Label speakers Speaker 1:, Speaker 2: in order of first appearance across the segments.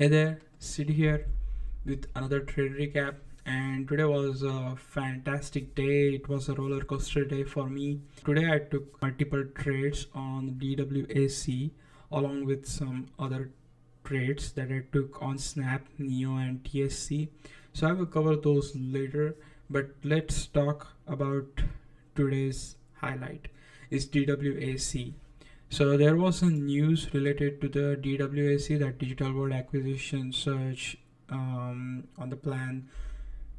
Speaker 1: Hey there, Sid here with another trade recap. And today was a fantastic day. It was a roller coaster day for me. Today I took multiple trades on DWAC along with some other trades that I took on Snap, Neo, and TSC. So I will cover those later. But let's talk about today's highlight is DWAC. So there was some news related to the DWAC, that Digital World Acquisition Search, on the plan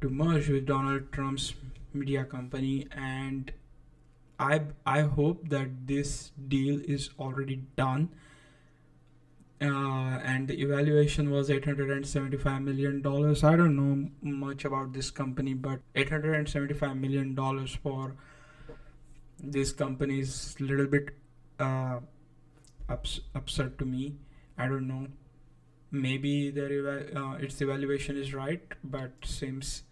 Speaker 1: to merge with Donald Trump's media company, and I hope that this deal is already done. And the evaluation was $875 million. I don't know much about this company, but $875 million for this company is a little bit absurd to me. I don't know. Maybe its evaluation is right, but seems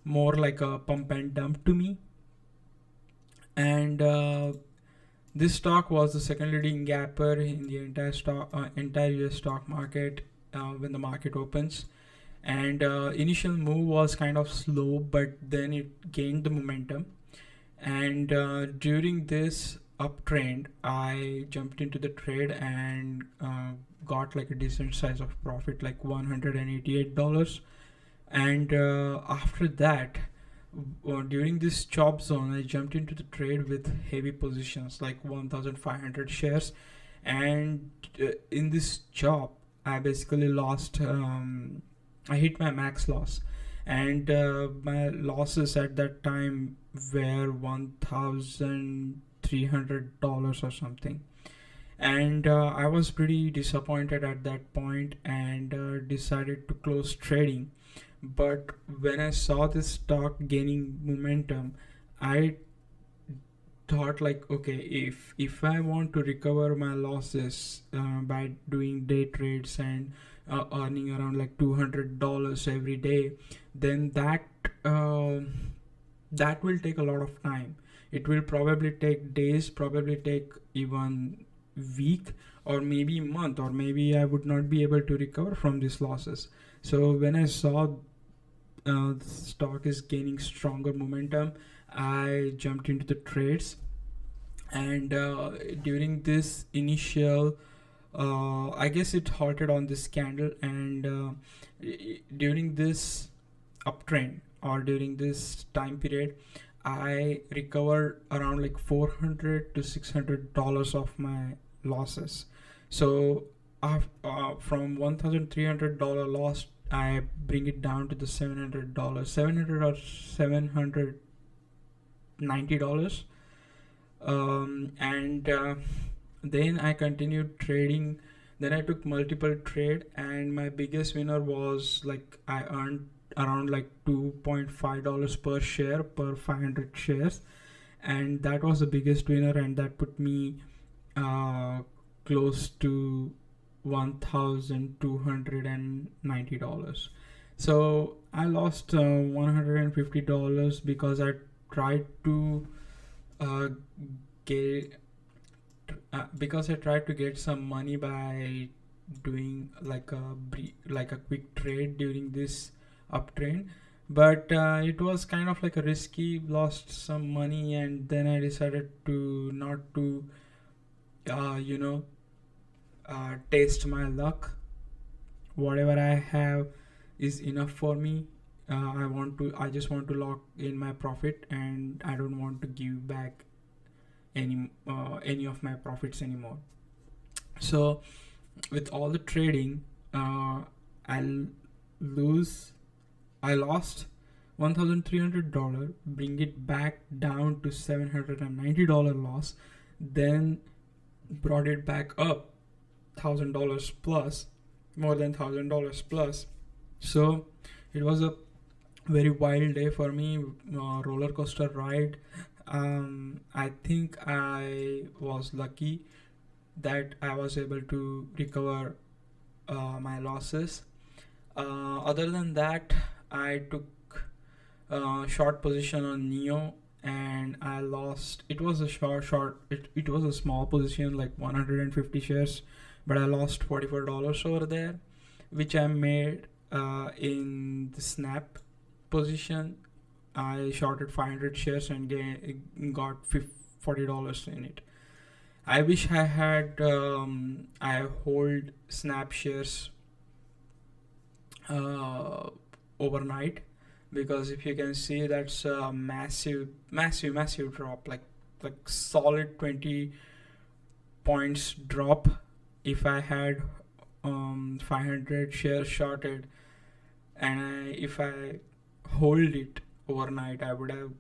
Speaker 1: more like a pump and dump to me. And this stock was the second leading gapper in the entire US stock market when the market opens. And initial move was kind of slow, but then it gained the momentum. And during this uptrend, I jumped into the trade and got like a decent size of profit, like $188. And after that, during this chop zone, I jumped into the trade with heavy positions, like 1,500 shares. And in this chop, I basically lost. I hit my max loss, and my losses at that time were $1,300 or something. And I was pretty disappointed at that point and decided to close trading. But when I saw this stock gaining momentum, I thought like, okay, if I want to recover my losses by doing day trades and earning around like $200 every day, then that will take a lot of time. It will probably take days, probably take even week, or maybe month, or maybe I would not be able to recover from these losses. So when I saw the stock is gaining stronger momentum, I jumped into the trades. And during this initial I guess it halted on this candle, and during this uptrend or during this time period, I recovered around like $400 to $600 of my losses. So from $1,300 loss, I bring it down to the $700, 700 or $790. And then I continued trading. Then I took multiple trade, and my biggest winner was like I earned around like $2.5 per share per 500 shares, and that was the biggest winner, and that put me close to $1,290. So I lost $150 because I tried to get some money by doing like a quick trade during this uptrend. But it was kind of like a risky, lost some money, and then I decided to not to taste my luck. Whatever I have is enough for me. I just want to lock in my profit, and I don't want to give back any of my profits anymore. So with all the trading, I lost $1,300, bring it back down to $790 loss, then brought it back up $1,000 plus, more than $1,000 plus. So it was a very wild day for me, roller coaster ride. I think I was lucky that I was able to recover my losses. Other than that, I took short position on Neo, and I lost. It was a it was a small position, like 150 shares, but I lost $44 over there. which I made in the snap position. I shorted 500 shares and got $40 in it. I wish I had I hold snap shares overnight, because if you can see, that's a massive drop, like solid 20 points drop. If I had 500 shares shorted, and if I hold it overnight, I would have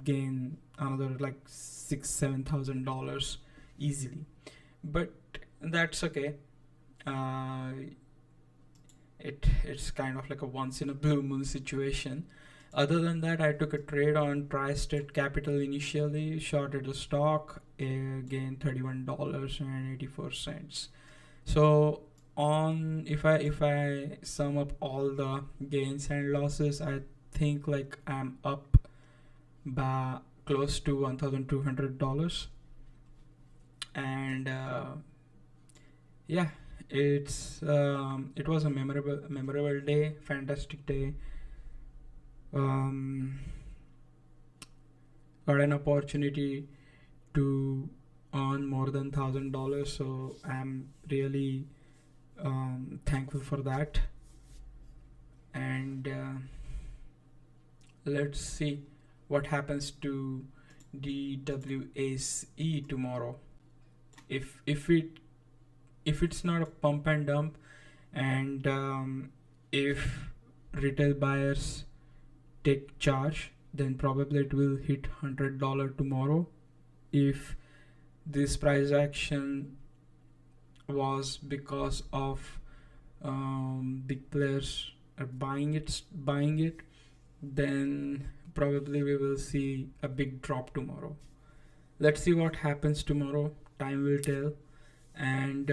Speaker 1: gained another like $6,000-7,000 easily. But that's okay. uh, it's kind of like a once in a blue moon situation. Other than that, I took a trade on Tri-State Capital initially, shorted the stock, gained $31.84. So on, if I sum up all the gains and losses, I think like I'm up by close to $1,200. And yeah, it was a memorable day, fantastic day. Got an opportunity to earn more than $1,000, so I'm really thankful for that. And let's see what happens to DWAC tomorrow. If it's not a pump and dump, and if retail buyers take charge, then probably it will hit $100 tomorrow. If this price action was because of big players are buying it, then probably we will see a big drop tomorrow. Let's see what happens tomorrow. Time will tell. And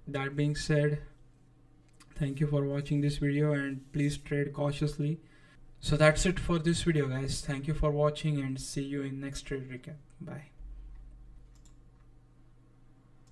Speaker 1: that being said, thank you for watching this video, and please trade cautiously. So that's it for this video, guys. Thank you for watching, and see you in next trade recap. Bye.